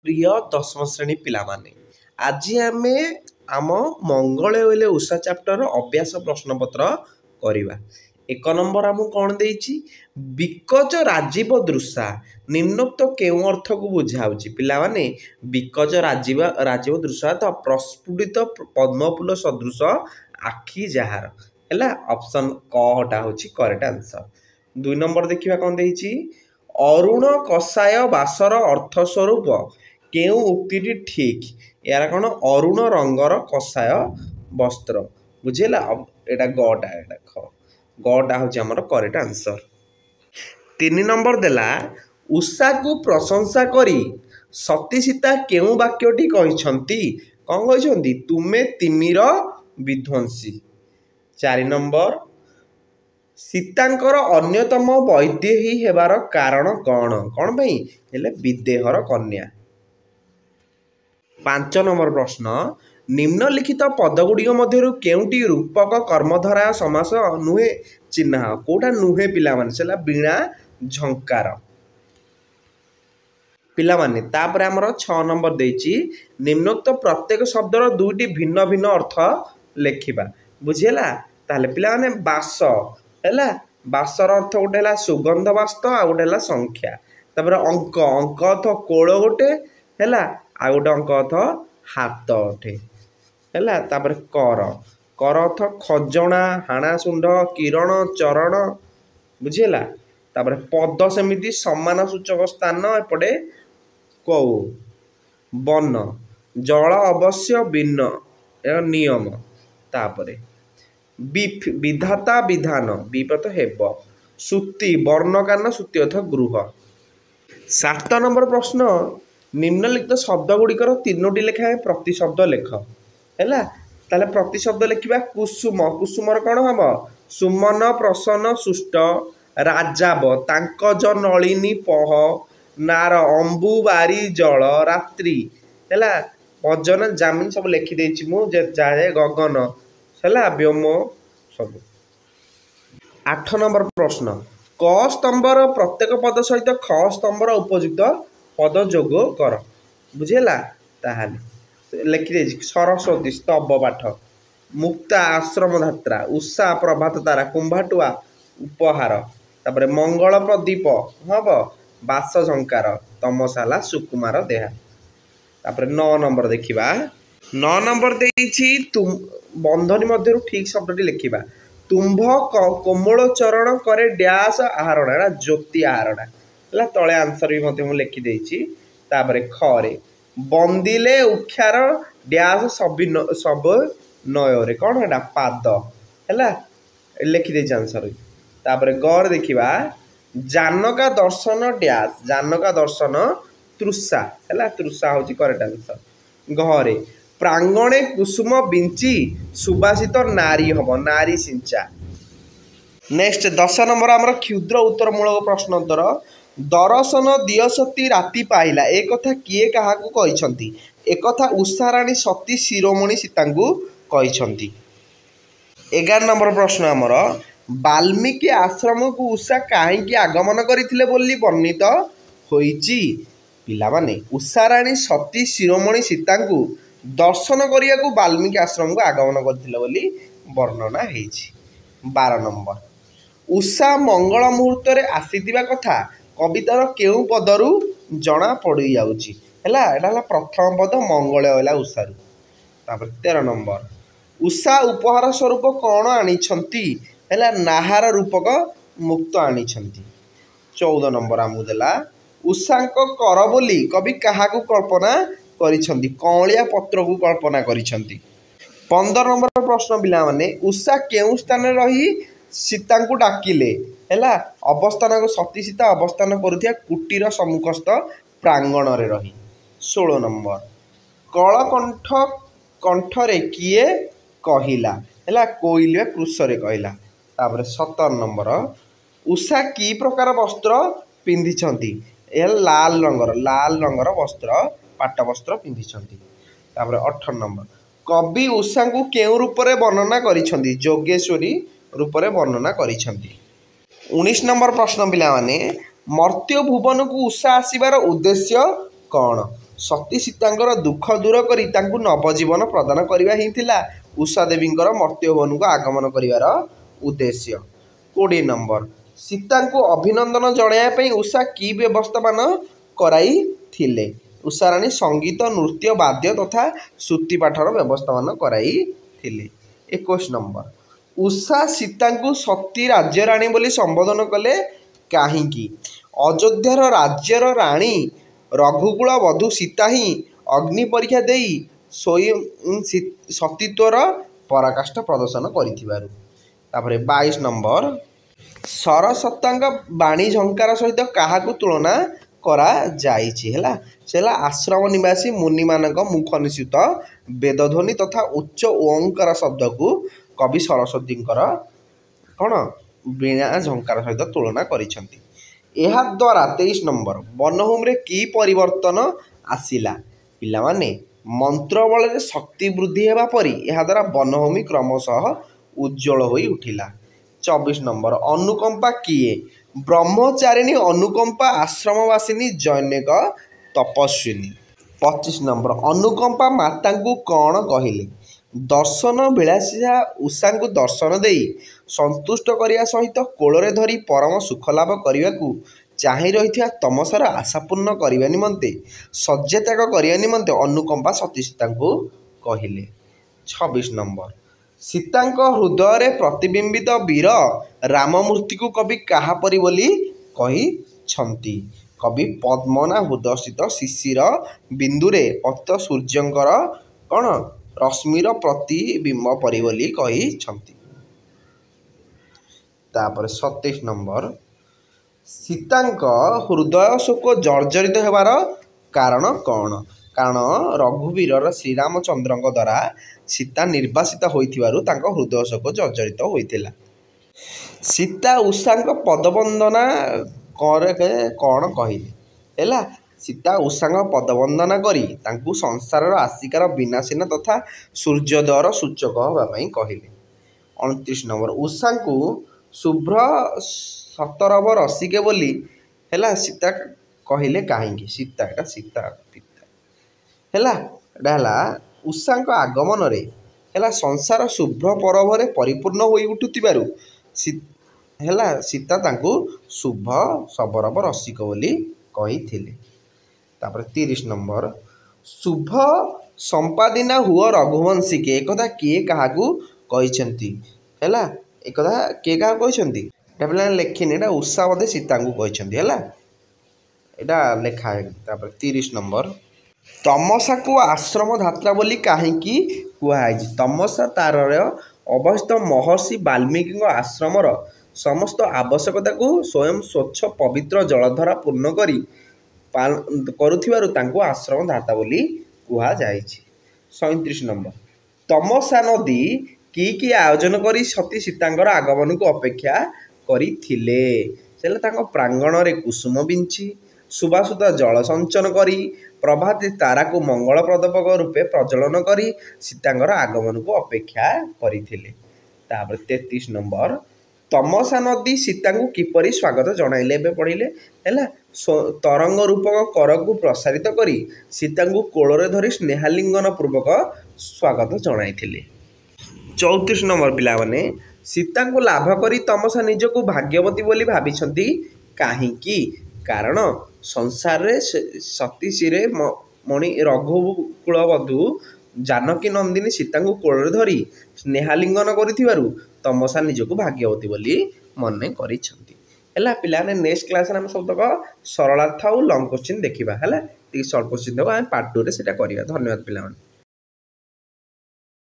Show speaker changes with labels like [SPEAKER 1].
[SPEAKER 1] प्रिय दशम श्रेणी पिलामाने आज आमे आम मंगले होइले उषा चैप्टर अभ्यास प्रश्नपत्र करवा। एक नंबर आमको कौन देइछि बिकज राजीव दृश्या निम्नोक्त केउ अर्थ को बुझाउछि पिलामाने बिकज राजीव राजीव दृश्या तो प्रस्फुटित पद्मफूल सदृश आखि जहार हैला ऑप्शन कटा होछि करेक्ट आंसर। 2 नंबर देखिबा कौन देइछि अरुण कषाय बासर अर्थ स्वरूप केउ उक्ति ठीक यार कौन अरुण रंगर कषाय वस्त्र बुझेला एटा गटा एटा ख गटा होछि हमर करेक्ट आंसर। 3 नंबर देला उषा को प्रशंसा करी सती सीता केउ वाक्यटी कहिसंती कौन कहिसंती तुमे तिमिर विध्वंसी। 4 नंबर सीतांकर अन्यतम वैदेही हेबार कारण कौन कौन भाई हेले विदेहर कन्या। 5 नंबर प्रश्न निम्नलिखित पदगुड़िक मध्यरु केउटी रूपक कर्मधारय समास नुहे चिन्ह कोटा नुहे पिला माने सेला बीणा झंकार पिला माने। तापर हमर 6 नंबर देइछि निम्नोक्त प्रत्येक शब्दर दुईटी भिन्न भिन्न अर्थ लेखिबा बुझिला ताले पिला माने बास हैला बासर अर्थ गोटे है सुगंध बास्त आ गोटे है संख्या तापर अंक अंक अर्थ कोल गोटे है आ गोटे अंक अर्थ हाथ अठे है तापर कर कर अर्थ खजना हाणा सुंड किरण चरण बुझेला तापर पद सेमिति सम्मान सूचक स्थान एपटे कौ वन जल अवश्य भिन्न नियम तापरे विधाता विधान विपत हेब सुति वर्णकान सुति अर्थ गृह। 7 नंबर प्रश्न निम्नलिखित शब्द गुड़िकर 3टी लेखाएं प्रतिशब्द लेख है ताले प्रतिशब्द लिखा कुसुम कुसुमर कौन हम सुमन प्रसन्न सुष्ट राजाब तांक ज नलिनी पह नार अंबु बारी जल रात्रि है भजन जामिन सब लिखिदे जाए गगन है व्योम सब। 8 नंबर प्रश्न क स्तंभर प्रत्येक पद सहित ख स्तंभर उपयुक्त पद जोग कर बुझेला ताहाले लिखिदे सरस्वती स्तव पाठ मुक्ता आश्रम धात्रा उषा प्रभात तारा कुंभाटुआ उपहार तापर मंगल प्रदीप हम बास झंकार तमसाला सुकुमार देहा। तापर 9 नंबर देखिबा 9 नंबर देइछि तुम बंधनी मध्य ठीक शब्दटी लिखिबा तुम्भ कोमल चरण करे डैश आहरण ज्योति आहरण है तले आंसर भी मध्य लिखि देइछि। तापर खरे बंदिले उक्षार डैश सब नयरे कौन है पाद है लिखि देइछि आंसर। तापर गर देखिबा जानका दर्शन डैश जानका दर्शन तृषा है तृषा होछि करेक्ट आंसर। घरे प्रांगणे कुसुम बिंची सुबासित नारी हम नारी सिंचा। नेक्स्ट 10 नंबर आमर क्षुद्र उत्तरमूलक प्रश्न उत्तर दर्शन दियसती राति पाइला एक कथा किए काहाकू कहिसंती एक कथा उषाराणी सती शिरोमणि सीतांकू कहिसंती। 11 नंबर प्रश्न आमर वाल्मीकि आश्रम को उषा काहेकि आगमन करथिले बोली वर्णित होईची पिला माने उषाराणी सती शिरोमणि सीतांकू दर्शन करिया को वाल्मीकि आश्रम को आगमन करथिले बोली वर्णना हेछि। 12 नंबर उषा मंगल मुहूर्त रे आसीथिबा कथा कवितार केउ पदरु जना पड़ी जाउची हैला एटा हला प्रथम पद मंगल होला उषारु। तापर 13 नंबर उषा उपहार स्वरूप कौन आनिछंती हैला नाहार रूपक मुक्त आनिछंती। 14 नंबर आमु देला उषांक कर बोली कवि काहाकू कल्पना करिछंती कौलिया पत्र को कल्पना करिछंती। 15 नंबर प्रश्न पिला माने उषा केउ स्थान रही सीता को डाकिले हैला अवस्थान को सती सीता अवस्थान करुथिया कुटीर सम्मुखस्थ प्रांगण रे रही। 16 नंबर कलकंठ कंठरे किए कहिला हैला कोइले कृषरे कहिला। तापर 17 नंबर उषा की प्रकार वस्त्र पिंधिछंती लाल रंगर वस्त्र पाट वस्त्र पिंधिछंती। तापर 18 नंबर कवि उषा को केउ रूप रे वर्णना करिछंती जोगेश्वरी रूप रे वर्णना करिछंती। 19 नंबर प्रश्न पिला माने मर्त्य भुवन को उषा आसीबार उद्देश्य कौन ସତୀ ସୀତାଙ୍କର ଦୁଃଖ ଦୂର କରି ତାଙ୍କୁ ନବଜୀବନ ପ୍ରଦାନ କରିବା ହିଁ ଥିଲା ଉଷା ଦେବୀଙ୍କର ମର୍ତ୍ତ୍ୟଭୁବନକୁ ଆଗମନ କରିବାର ଉଦ୍ଦେଶ୍ୟ। 20 ନମ୍ବର ସୀତାଙ୍କୁ ଅଭିନନ୍ଦନ ଜଣାଇବା ପାଇଁ ଉଷା କି ବ୍ୟବସ୍ଥାମାନ କରାଇଥିଲେ? ଉଷାରାଣୀ ସଙ୍ଗୀତ ନୃତ୍ୟ ବାଦ୍ୟ ତଥା ଶ୍ରୁତିପାଠର ବ୍ୟବସ୍ଥାମାନ କରାଇଥିଲେ। 21 ନମ୍ବର ଉଷା ସୀତାଙ୍କୁ ସତୀ ରାଜ୍ୟରାଣୀ ବୋଲି ସମ୍ବୋଧନ କଲେ କାହିଁକି? ଅଯୋଧ୍ୟାର ରାଜ୍ୟର ରାଣୀ ରଘୁକୁଳ ବଧୂ ସୀତା ହିଁ ଅଗ୍ନି ପରୀକ୍ଷା ଦେଇ ସ୍ୱୟଂ ସତୀତ୍ୱର ପରାକାଷ୍ଠା ପ୍ରଦର୍ଶନ କରିଥିବାରୁ। ତାପରେ 22 ନମ୍ବର ସରସ୍ୱତୀଙ୍କ ବାଣୀ ଝଙ୍କାର ସହିତ କାହାକୁ ତୁଳନା କରାଯାଇଛି? ହେଲା ସେ ହେଲା ଆଶ୍ରମ ନିବାସୀ ମୁନିମାନଙ୍କ ମୁଖ ନିଃସୃତ ବେଦଧ୍ୱନି ତଥା ଉଚ୍ଚ ଓଁକାର ଶବ୍ଦକୁ କବି ସରସ୍ୱତୀଙ୍କର କ'ଣ ବୀଣା ଝଙ୍କାର ସହିତ ତୁଳନା କରିଛନ୍ତି। ଏହାଦ୍ୱାରା 23 ନମ୍ବର ବନଭୂମିରେ କି ପରିବର୍ତ୍ତନ ଆସିଲା? ପିଲାମାନେ ମନ୍ତ୍ର ବଳରେ ଶକ୍ତି ବୃଦ୍ଧି ହେବା ପରି ଏହାଦ୍ୱାରା ବନଭୂମି କ୍ରମଶଃ ଉଜ୍ଜ୍ୱଳ ହୋଇ ଉଠିଲା। 24 ନମ୍ବର ଅନୁକମ୍ପା କିଏ? ବ୍ରହ୍ମଚାରିଣୀ ଅନୁକମ୍ପା ଆଶ୍ରମବାସିନୀ ଜୈନିକ ତପସ୍ୱିନୀ। 25 ନମ୍ବର ଅନୁକମ୍ପା ମାତାଙ୍କୁ କ'ଣ କହିଲେ? ଦର୍ଶନ ବିଳାସିଆ ଉଷାଙ୍କୁ ଦର୍ଶନ ଦେଇ ସନ୍ତୁଷ୍ଟ କରିବା ସହିତ କୋଳରେ ଧରି ପରମ ସୁଖ ଲାଭ କରିବାକୁ ଚାହିଁ ରହିଥିବା ତମସାର ଆଶା ପୂର୍ଣ୍ଣ କରିବା ନିମନ୍ତେ ଶଯ୍ୟାତ୍ୟାଗ କରିବା ନିମନ୍ତେ ଅନୁକମ୍ପା ସତୀ ସୀତାଙ୍କୁ କହିଲେ। 26 ନମ୍ବର ସୀତାଙ୍କ ହୃଦୟରେ ପ୍ରତିବିମ୍ବିତ ବୀର ରାମମୂର୍ତ୍ତିକୁ କବି କାହାପରି ବୋଲି କହିଛନ୍ତି? କବି ପଦ୍ମନା ହୃଦୟସ୍ଥିତ ଶିଶିର ବିନ୍ଦୁରେ ପତିତ ସୂର୍ଯ୍ୟଙ୍କର କ'ଣ ରଶ୍ମିର ପ୍ରତିବିମ୍ବ ପରି ବୋଲି କହିଛନ୍ତି। ତାପରେ 27 ନମ୍ବର ସୀତାଙ୍କ ହୃଦୟ ଶୋକ ଜର୍ଜରିତ ହେବାର କାରଣ କ'ଣ? କାରଣ ରଘୁବୀର ଶ୍ରୀରାମଚନ୍ଦ୍ରଙ୍କ ଦ୍ୱାରା ସୀତା ନିର୍ବାସିତ ହୋଇଥିବାରୁ ତାଙ୍କ ହୃଦୟ ଶୋକ ଜର୍ଜରିତ ହୋଇଥିଲା। ସୀତା ଉଷାଙ୍କ ପଦବନ୍ଦନା କ'ଣ କହିଲେ? ହେଲା ସୀତା ଉଷାଙ୍କ ପଦବନ୍ଦନା କରି ତାଙ୍କୁ ସଂସାରର ଆସିକାର ବିନାଶୀନ ତଥା ସୂର୍ଯ୍ୟୋଦୟର ସୂଚକ ହେବା ପାଇଁ କହିଲେ। 29 ନମ୍ବର ଉଷାଙ୍କୁ ଶୁଭ୍ର ଶତରବ ରସିକେ ବୋଲି ହେଲା ସୀତା କହିଲେ କାହିଁକି? ସୀତା ଏଟା ସୀତା ପିତା ହେଲା ଏଟା ହେଲା ଉଷାଙ୍କ ଆଗମନରେ ହେଲା ସଂସାର ଶୁଭ୍ର ପରବରେ ପରିପୂର୍ଣ୍ଣ ହୋଇ ଉଠୁଥିବାରୁ ହେଲା ସୀତା ତାଙ୍କୁ ଶୁଭ ଶବରବ ରସିକ ବୋଲି କହିଥିଲେ। ତାପରେ 30 ନମ୍ବର ଶୁଭ ସମ୍ପାଦିନା ହୁଅ ରଘୁବଂଶୀକେ ଏକଥା କିଏ କାହାକୁ କହିଛନ୍ତି? ହେଲା ଏକଥା କିଏ କାହାକୁ କହିଛନ୍ତି? ଏଟା ପିଲାମାନେ ଲେଖିନି ଏଟା ଉଷା ବୋଧେ ସୀତାଙ୍କୁ କହିଛନ୍ତି ହେଲା ଏଟା ଲେଖା। ତାପରେ 30 ନମ୍ବର ତମସାକୁ ଆଶ୍ରମ ଧାତ୍ରା ବୋଲି କାହିଁକି କୁହାଯାଇଛି? ତମସା ତାରର ଅବସ୍ଥିତ ମହର୍ଷି ବାଲ୍ମୀକିଙ୍କ ଆଶ୍ରମର ସମସ୍ତ ଆବଶ୍ୟକତାକୁ ସ୍ୱୟଂ ସ୍ୱଚ୍ଛ ପବିତ୍ର ଜଳଧାରା ପୂର୍ଣ୍ଣ କରୁଥିବାରୁ ତାଙ୍କୁ ଆଶ୍ରମ ଧାତା ବୋଲି କୁହାଯାଇଛି। 37 ନମ୍ବର ତମସା ନଦୀ କି ଆୟୋଜନ କରି ସତୀ ସୀତାଙ୍କର ଆଗମନକୁ ଅପେକ୍ଷା କରିଥିଲେ? ସେ ହେଲେ ତାଙ୍କ ପ୍ରାଙ୍ଗଣରେ କୁସୁମ ବିଞ୍ଚି ସୁବାସୁତା ଜଳ ସଞ୍ଚନ କରି ପ୍ରଭାତୀ ତାରାକୁ ମଙ୍ଗଳପ୍ରଦପକ ରୂପେ ପ୍ରଜ୍ୱଳନ କରି ସୀତାଙ୍କର ଆଗମନକୁ ଅପେକ୍ଷା କରିଥିଲେ। ତାପରେ 33 ନମ୍ବର ତମସା ନଦୀ ସୀତାଙ୍କୁ କିପରି ସ୍ୱାଗତ ଜଣାଇଲେ? ଏବେ ପଢ଼ିଲେ ହେଲା ତରଙ୍ଗ ରୂପକ କରକୁ ପ୍ରସାରିତ କରି ସୀତାଙ୍କୁ କୋଳରେ ଧରି ସ୍ନେହାଲିଙ୍ଗନ ପୂର୍ବକ ସ୍ୱାଗତ ଜଣାଇଥିଲେ। 34 ନମ୍ବର ପିଲାମାନେ ସୀତାଙ୍କୁ ଲାଭ କରି ତମସା ନିଜକୁ ଭାଗ୍ୟବତୀ ବୋଲି ଭାବିଛନ୍ତି କାହିଁକି? କାରଣ ସଂସାରରେ ସତୀ ଶିରେ ମଣି ରଘୁକୁଳବଧୂ ଜାନକୀ ନନ୍ଦିନୀ ସୀତାଙ୍କୁ କୋଳରେ ଧରି ସ୍ନେହାଲିଙ୍ଗନ କରିଥିବାରୁ ତମସା ନିଜକୁ ଭାଗ୍ୟବତୀ ବୋଲି ମନେ କରିଛନ୍ତି। ହେଲା ପିଲାମାନେ ନେକ୍ସଟ କ୍ଲାସରେ ଆମେ ସବୁତକ ସରଳାର୍ଥ ଆଉ ଲଙ୍ଗ କୋଶ୍ଚିନ୍ ଦେଖିବା ହେଲା ଟିକେ ସର୍ଟ କୋଶ୍ଚିନ୍ ଦେବା ଆମେ ପାର୍ଟ 2ରେ ସେଇଟା କରିବା। ଧନ୍ୟବାଦ ପିଲାମାନେ।